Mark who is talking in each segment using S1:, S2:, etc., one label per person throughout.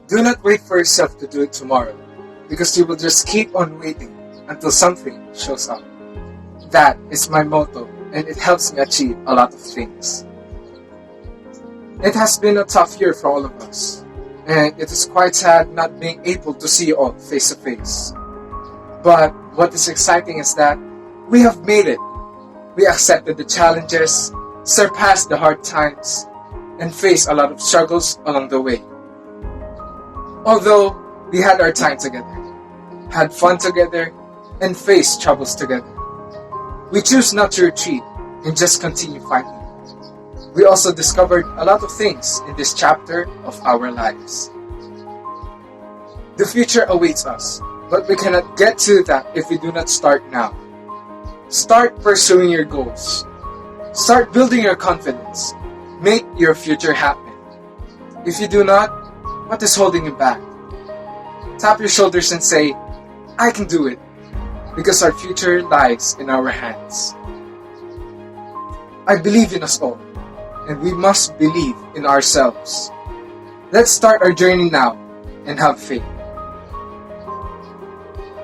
S1: Do not wait for yourself to do it tomorrow, because you will just keep on waiting until something shows up. That is my motto, and it helps me achieve a lot of things. It has been a tough year for all of us, and it is quite sad not being able to see you all face to face. But what is exciting is that we have made it. We accepted the challenges, surpassed the hard times, and faced a lot of struggles along the way. Although we had our time together, had fun together, and faced troubles together, we choose not to retreat and just continue fighting. We also discovered a lot of things in this chapter of our lives. The future awaits us, but we cannot get to that if we do not start now. Start pursuing your goals. Start building your confidence. Make your future happen. If you do not, what is holding you back? Tap your shoulders and say, I can do it, because our future lies in our hands. I believe in us all, and we must believe in ourselves. Let's start our journey now and have faith.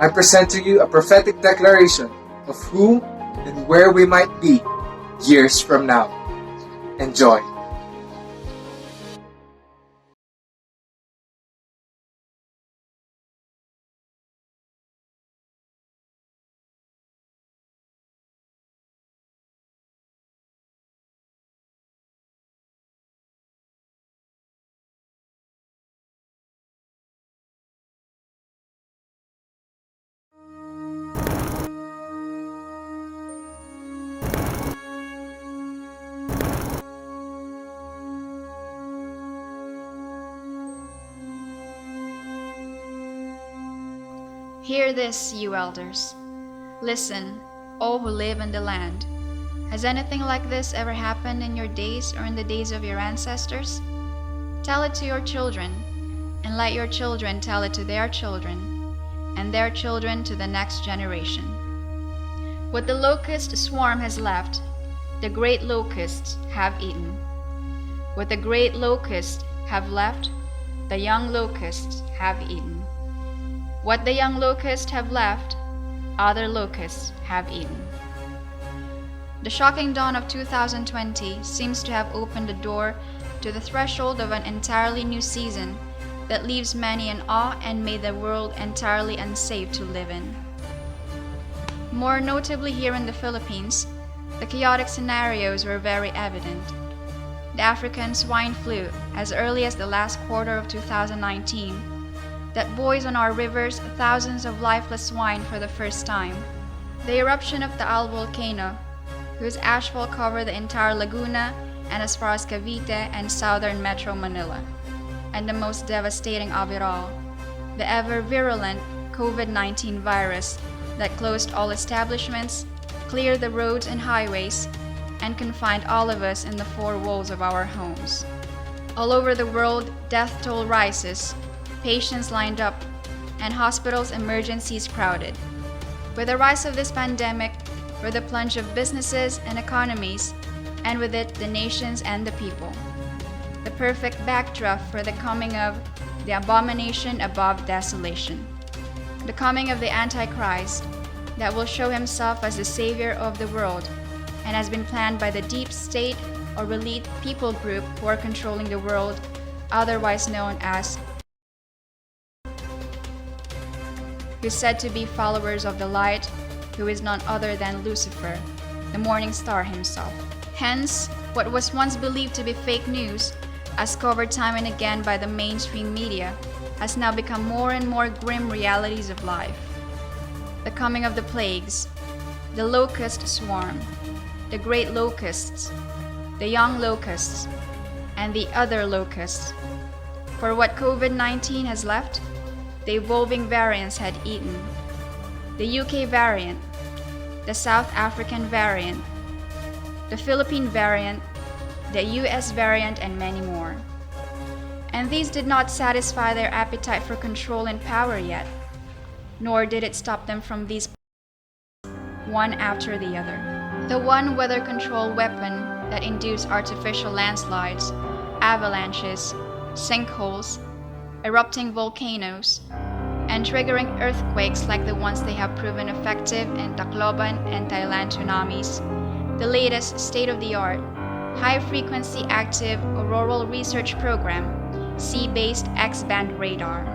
S1: I present to you a prophetic declaration of who and where we might be years from now. Enjoy.
S2: Hear this, you elders. Listen, all who live in the land. Has anything like this ever happened in your days or in the days of your ancestors? Tell it to your children, and let your children tell it to their children, and their children to the next generation. What the locust swarm has left, the great locusts have eaten. What the great locusts have left, the young locusts have eaten. What the young locusts have left, other locusts have eaten. The shocking dawn of 2020 seems to have opened the door to the threshold of an entirely new season that leaves many in awe and made the world entirely unsafe to live in. More notably here in the Philippines, the chaotic scenarios were very evident. The African swine flu, as early as the last quarter of 2019, that boils on our rivers thousands of lifeless swine for the first time. The eruption of the Taal volcano, whose ash will cover the entire Laguna and as far as Cavite and southern Metro Manila. And the most devastating of it all, the ever-virulent COVID-19 virus that closed all establishments, cleared the roads and highways, and confined all of us in the four walls of our homes. All over the world, death toll rises, patients lined up, and hospitals' emergencies crowded. With the rise of this pandemic were the plunge of businesses and economies, and with it the nations and the people. The perfect backdrop for the coming of the abomination above desolation. The coming of the Antichrist that will show himself as the savior of the world, and has been planned by the deep state or elite people group who are controlling the world, otherwise known as who is said to be followers of the light, who is none other than Lucifer, the morning star himself. Hence, what was once believed to be fake news, as covered time and again by the mainstream media, has now become more and more grim realities of life. The coming of the plagues, the locust swarm, the great locusts, the young locusts, and the other locusts. For what COVID-19 has left, the evolving variants had eaten. The UK variant, the South African variant, the Philippine variant, the US variant, and many more. And these did not satisfy their appetite for control and power yet, nor did it stop them from these one after the other. The one weather control weapon that induced artificial landslides, avalanches, sinkholes, erupting volcanoes, and triggering earthquakes like the ones they have proven effective in Tacloban and Thailand tsunamis, the latest state-of-the-art, high-frequency active auroral research program, sea-based X-band radar,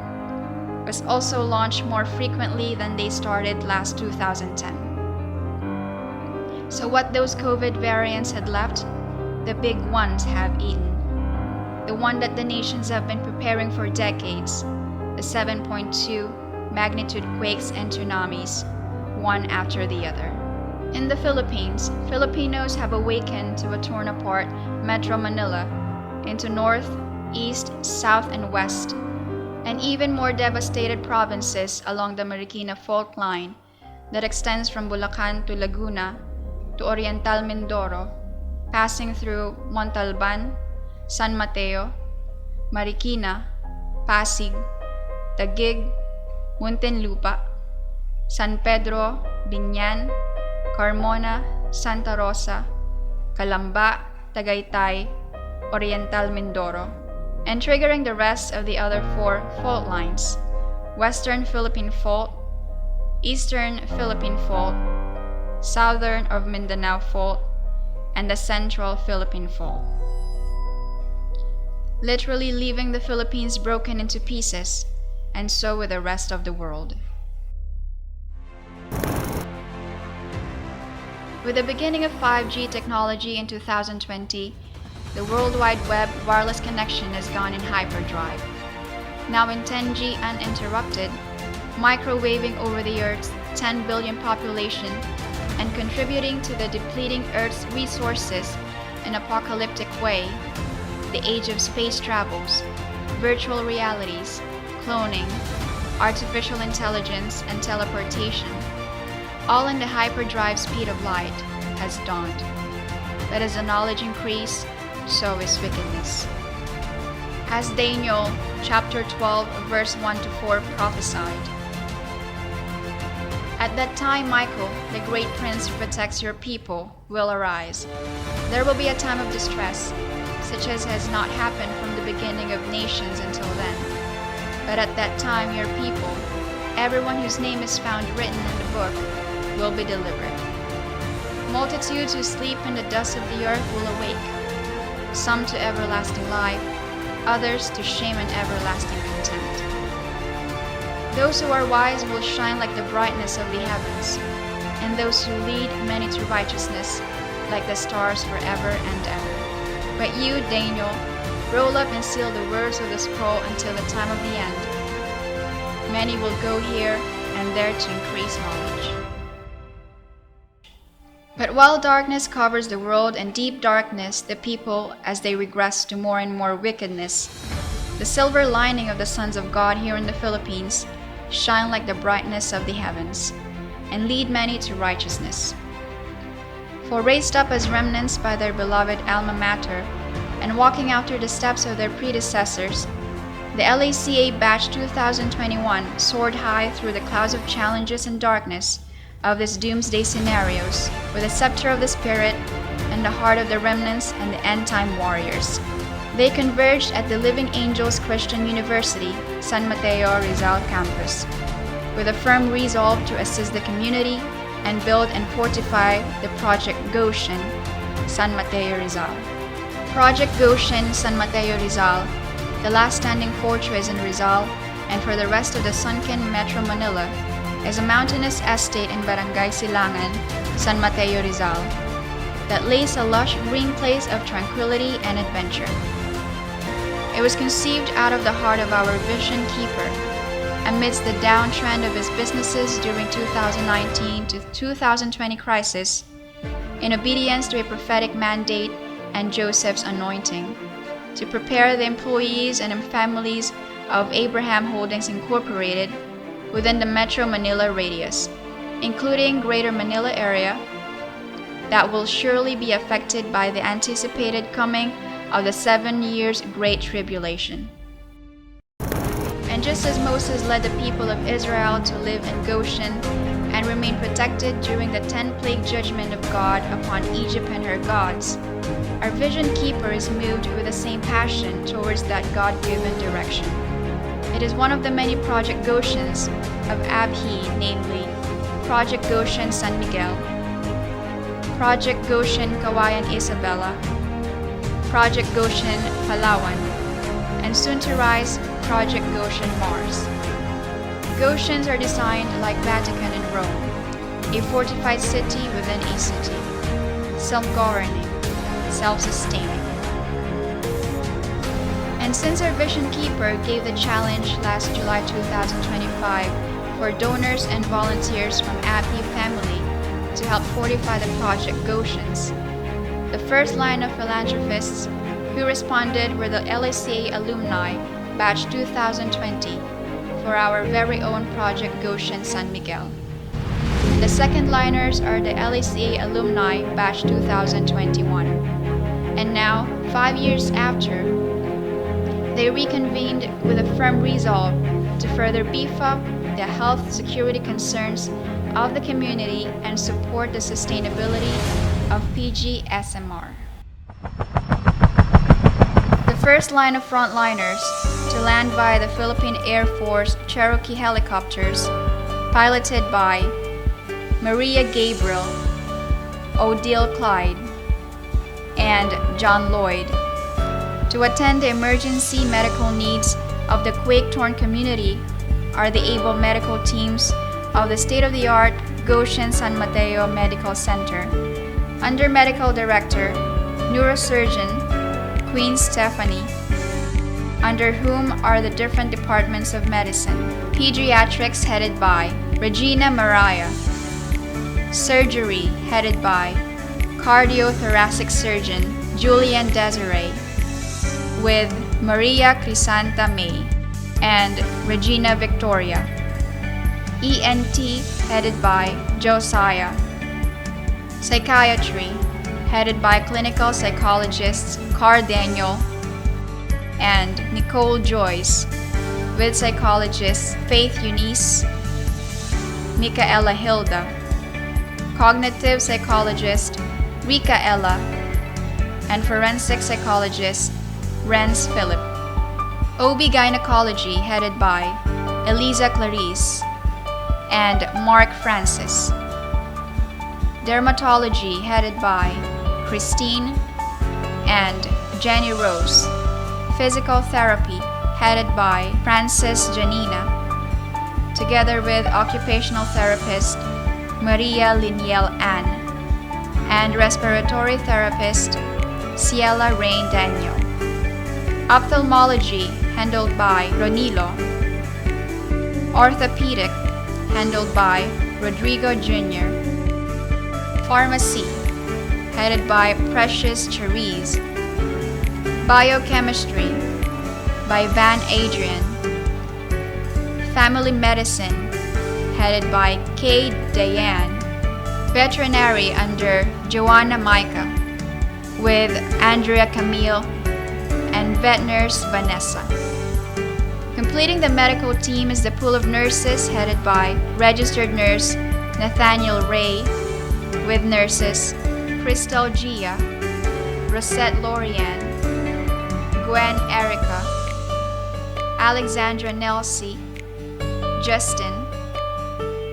S2: was also launched more frequently than they started last 2010. So what those COVID variants had left, the big ones have eaten. The one that the nations have been preparing for decades, the 7.2 magnitude quakes and tsunamis, one after the other. In the Philippines, Filipinos have awakened to a torn apart Metro Manila into north, east, south, and west, and even more devastated provinces along the Marikina fault line that extends from Bulacan to Laguna to Oriental Mindoro, passing through Montalban, San Mateo, Marikina, Pasig, Taguig, Muntinlupa, San Pedro, Binyan, Carmona, Santa Rosa, Calamba, Tagaytay, Oriental Mindoro, and triggering the rest of the other four fault lines: Western Philippine Fault, Eastern Philippine Fault, Southern of Mindanao Fault, and the Central Philippine Fault. Literally leaving the Philippines broken into pieces, and so with the rest of the world. With the beginning of 5G technology in 2020, the World Wide Web wireless connection has gone in hyperdrive. Now in 10G uninterrupted, microwaving over the Earth's 10 billion population and contributing to the depleting Earth's resources in an apocalyptic way, the age of space travels, virtual realities, cloning, artificial intelligence, and teleportation, all in the hyperdrive speed of light, has dawned. But as the knowledge increase, so is wickedness. As Daniel chapter 12 verse 1 to 4 prophesied, "At that time Michael, the great prince who protects your people, will arise. There will be a time of distress, such as has not happened from the beginning of nations until then. But at that time your people, everyone whose name is found written in the book, will be delivered. Multitudes who sleep in the dust of the earth will awake, some to everlasting life, others to shame and everlasting contempt. Those who are wise will shine like the brightness of the heavens, and those who lead many to righteousness like the stars forever and ever. But you, Daniel, roll up and seal the words of the scroll until the time of the end. Many will go here and there to increase knowledge." But while darkness covers the world and deep darkness the people as they regress to more and more wickedness, the silver lining of the sons of God here in the Philippines shine like the brightness of the heavens and lead many to righteousness. For raised up as remnants by their beloved alma mater and walking after the steps of their predecessors, the LACA Batch 2021 soared high through the clouds of challenges and darkness of these doomsday scenarios with the scepter of the Spirit and the heart of the remnants and the end-time warriors. They converged at the Living Angels Christian University, San Mateo, Rizal campus, with a firm resolve to assist the community and build and fortify the Project Goshen, San Mateo, Rizal. Project Goshen, San Mateo, Rizal, the last standing fortress in Rizal and for the rest of the sunken Metro Manila, is a mountainous estate in Barangay Silangan, San Mateo, Rizal, that lays a lush green place of tranquility and adventure. It was conceived out of the heart of our vision keeper, amidst the downtrend of his businesses during 2019 to 2020 crisis, in obedience to a prophetic mandate and Joseph's anointing, to prepare the employees and families of Abraham Holdings Incorporated within the Metro Manila radius, including Greater Manila area, that will surely be affected by the anticipated coming of the 7 years Great Tribulation. And just as Moses led the people of Israel to live in Goshen and remain protected during the 10-plague judgment of God upon Egypt and her gods, our vision keeper is moved with the same passion towards that God-given direction. It is one of the many Project Goshens of Abhi, namely Project Goshen San Miguel, Project Goshen Kawayan Isabela, Project Goshen Palawan, and soon to rise Project Goshen Mars. Goshens are designed like Vatican in Rome, a fortified city within a city, self-governing, self-sustaining. And since our Vision Keeper gave the challenge last July 2025 for donors and volunteers from Abhi family to help fortify the Project Goshens, the first line of philanthropists who responded were the LACA alumni batch 2020 for our very own Project Goshen San Miguel. The second liners are the LACA alumni batch 2021. And now, 5 years after, they reconvened with a firm resolve to further beef up the health security concerns of the community and support the sustainability of PGSMR. The first line of frontliners to land by the Philippine Air Force Cherokee helicopters, piloted by Maria Gabriel, Odile Clyde, and John Lloyd, to attend the emergency medical needs of the quake-torn community are the able medical teams of the state-of-the-art Goshen San Mateo Medical Center, under Medical Director, Neurosurgeon Queen Stephanie, under whom are the different departments of medicine. Pediatrics headed by Regina Mariah, Surgery headed by Cardiothoracic Surgeon Julian Desiree, with Maria Crisanta May and Regina Victoria. ENT headed by Josiah. Psychiatry headed by clinical psychologists Car Daniel and Nicole Joyce, with psychologists Faith Eunice, Micaela Hilda, cognitive psychologist Rika Ella, and forensic psychologist Renz Philip. OB Gynecology headed by Eliza Clarice and Mark Francis. Dermatology headed by Christine and Jenny Rose. Physical therapy headed by Frances Janina, together with occupational therapist Maria Liniel Ann and respiratory therapist Ciela Rain Daniel. Ophthalmology handled by Ronilo. Orthopedic handled by Rodrigo Jr. Pharmacy headed by Precious Cherise. Biochemistry by Van Adrian. Family medicine headed by Kay Diane. Veterinary under Joanna Micah, with Andrea Camille and vet nurse Vanessa. Completing the medical team is the pool of nurses headed by registered nurse Nathaniel Ray, with nurses Crystal Gia, Rosette Lorianne, Gwen Erica, Alexandra Nelsie, Justin,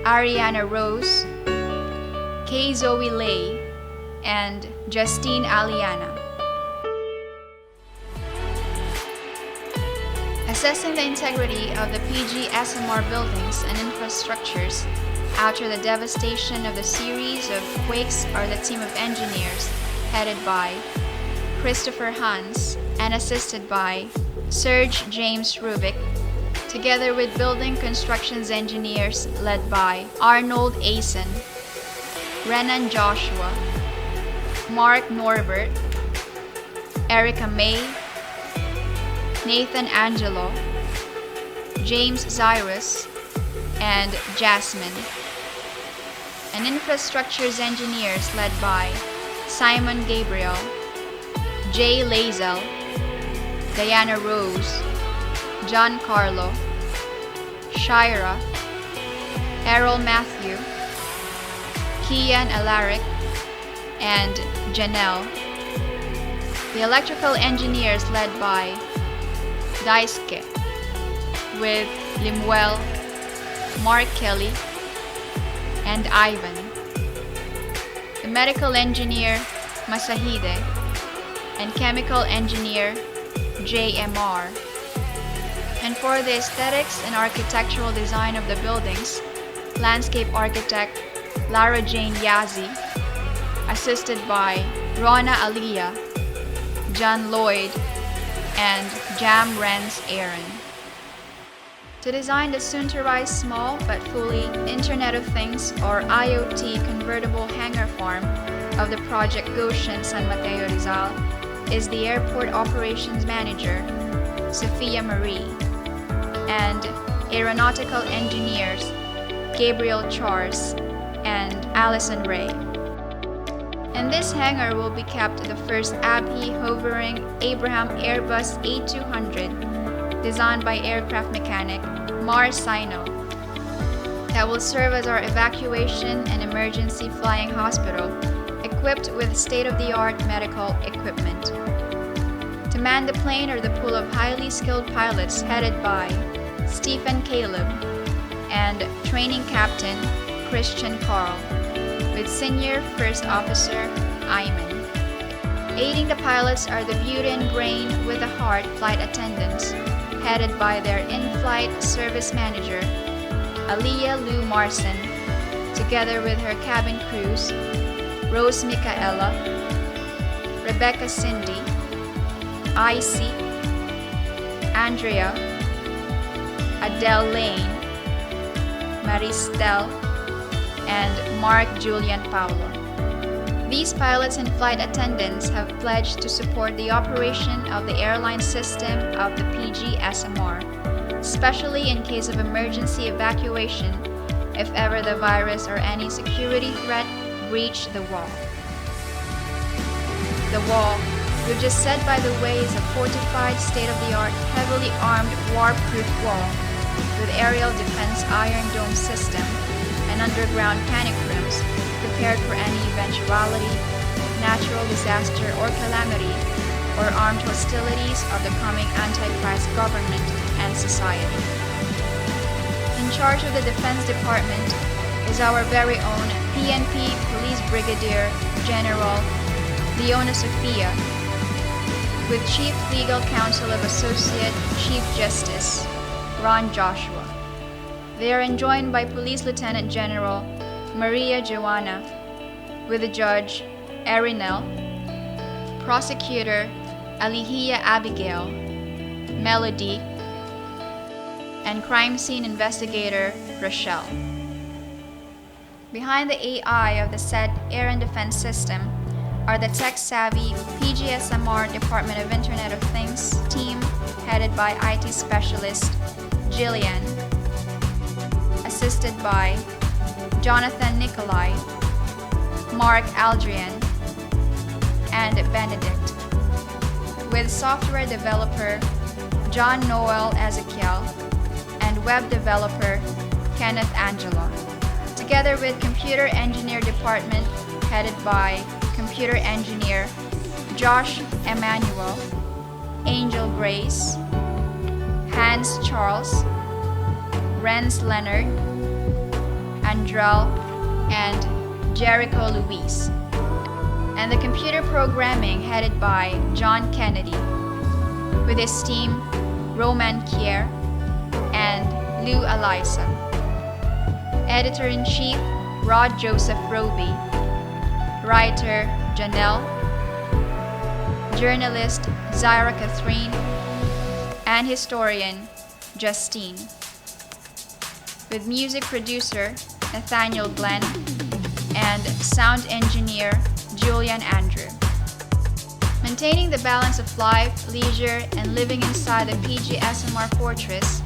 S2: Ariana Rose, Kay Zoe Lay, and Justine Aliana. Assessing the integrity of the PGSMR buildings and infrastructures after the devastation of the series of quakes are the team of engineers headed by Christopher Hans and assisted by Serge James Rubik, together with building constructions engineers led by Arnold Asen, Renan Joshua, Mark Norbert, Erica May, Nathan Angelo, James Cyrus, and Jasmine. And infrastructures engineers led by Simon Gabriel, Jay Lazel, Diana Rose, John Carlo, Shira, Errol Matthew, Kian Alaric, and Janelle. The electrical engineers led by Daisuke, with Limuel, Mark Kelly, and Ivan. The medical engineer Masahide and chemical engineer JMR. And for the aesthetics and architectural design of the buildings, landscape architect Lara Jane Yazzie, assisted by Rona Aliyah, John Lloyd, and Jam Renz Aaron. To design the soon-to-rise small but fully Internet of Things or IoT convertible hangar farm of the project Goshen San Mateo Rizal is the airport operations manager, Sophia Marie, and aeronautical engineers, Gabriel Charles and Allison Ray. In this hangar will be kept the first ABHI hovering Abraham Airbus A200 designed by aircraft mechanic Mars Sino that will serve as our evacuation and emergency flying hospital equipped with state-of-the-art medical equipment. To man the plane are the pool of highly skilled pilots headed by Stephen Caleb and training captain Christian Carl, with senior first officer Ayman. Aiding the pilots are the beauty and brain with a heart flight attendants, headed by their in-flight service manager, Aliyah Lou Marson, together with her cabin crews, Rose Micaela, Rebecca Cindy, Icy, Andrea, Adele Lane, Maristel, and Mark Julian Paulo. These pilots and flight attendants have pledged to support the operation of the airline system of the PGSMR, especially in case of emergency evacuation if ever the virus or any security threat breach the wall. The wall, which is said by the way is a fortified state-of-the-art heavily armed war-proof wall with aerial defense iron dome system and underground panic rooms prepared for any eventuality, natural disaster or calamity, or armed hostilities of the coming Antichrist government and society. In charge of the Defense Department is our very own PNP Police Brigadier General Leona Sofia, with Chief Legal Counsel of Associate Chief Justice Ron Joshua. They are enjoined by Police Lieutenant General Maria Joanna, with the Judge Erinel, Prosecutor Alihia Abigail, Melody, and Crime Scene Investigator Rochelle. Behind the AI of the said Air and Defense System are the tech-savvy PGSMR Department of Internet of Things team headed by IT specialist Jillian, assisted by Jonathan Nicolai, Mark Aldrian, and Benedict, with software developer John Noel Ezekiel and web developer Kenneth Angelo, together with computer engineer department headed by computer engineer Josh Emmanuel, Angel Grace, Hans Charles, Renz Leonard, Andrell, and Jericho Luis, and the computer programming headed by John Kennedy, with his team Roman Kier and Lou Eliza, Editor-in-Chief Rod Joseph Roby, writer Janelle, journalist Zyra Catherine, and historian Justine, with music producer Nathaniel Glenn and sound engineer Julian Andrew. Maintaining the balance of life, leisure, and living inside the PGSMR Fortress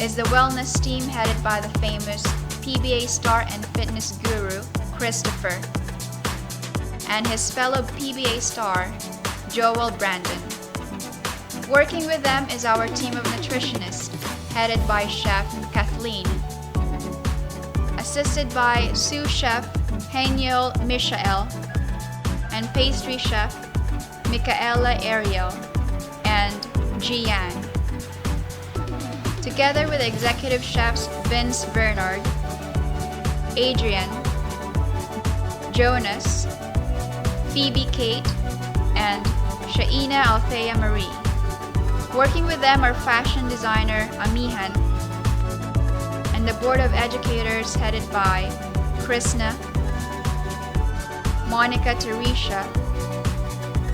S2: is the wellness team headed by the famous PBA star and fitness guru Christopher and his fellow PBA star Joel Brandon. Working with them is our team of nutritionists headed by Chef Kathleen, assisted by sous chef Haniel Mishael and pastry chef Michaela Ariel and Jian. together with executive chefs Vince Bernard, Adrian, Jonas, Phoebe Kate, and Shaina Althea Marie. Working with them are fashion designer Amihan and the board of educators headed by Krishna, Monica Teresha,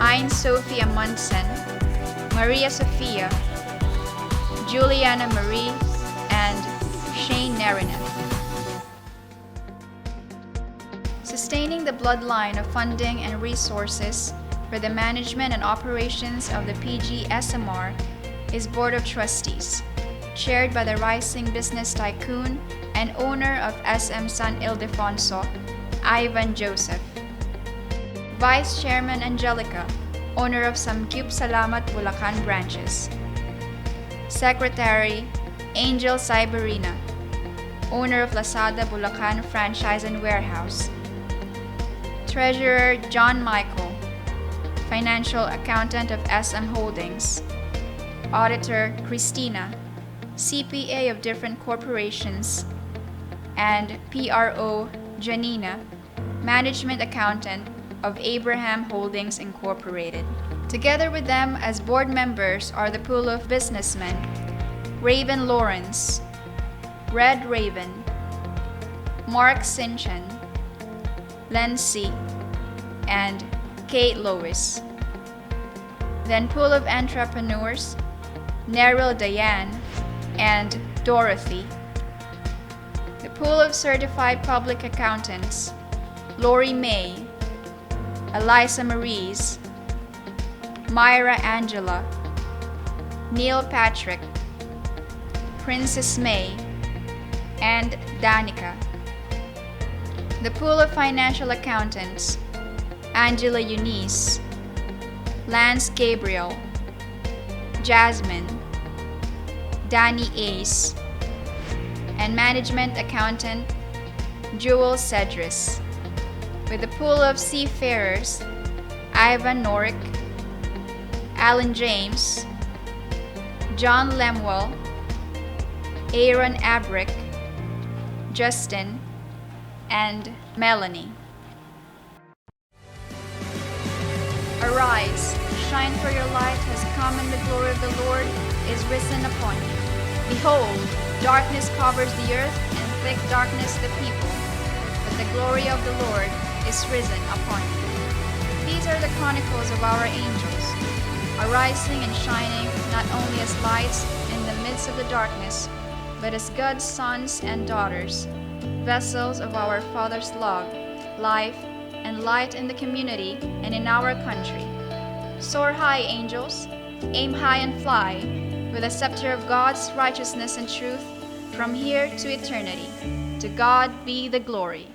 S2: Ain Sophia Munson, Maria Sophia, Juliana Marie, and Shane Nerinath. Sustaining the bloodline of funding and resources for the management and operations of the PG SMR is Board of Trustees, chaired by the rising business tycoon and owner of SM San Ildefonso, Ivan Joseph. Vice Chairman Angelica, owner of Samgyup Salamat Bulacan branches. Secretary Angel Cyberina, owner of Lazada Bulacan franchise and warehouse. Treasurer John Michael, financial accountant of SM Holdings. Auditor Christina, CPA of different corporations. And PRO Janina, management accountant of Abraham Holdings Incorporated. Together with them as board members are the pool of businessmen: Raven Lawrence, Red Raven, Mark Sinchan, Lency, and Kate Lois. Then pool of entrepreneurs: Neril Diane and Dorothy. The pool of certified public accountants: Lori May, Eliza Maries, Myra Angela, Neil Patrick, Princess May, and Danica. The pool of financial accountants: Angela Eunice, Lance Gabriel, Jasmine, Danny Ace, and management accountant Jewel Cedris. With the pool of seafarers: Ivan Norick, Alan James, John Lemuel, Aaron Abrick, Justin, and Melanie. Arise, shine, for your light has come, and the glory of the Lord is risen upon you. Behold, darkness covers the earth, and thick darkness the people, but the glory of the Lord is risen upon you. These are the chronicles of our angels, arising and shining not only as lights in the midst of the darkness, but as God's sons and daughters, vessels of our Father's love, life, and light in the community and in our country. Soar high, angels, aim high and fly, with the scepter of God's righteousness and truth, from here to eternity. To God be the glory.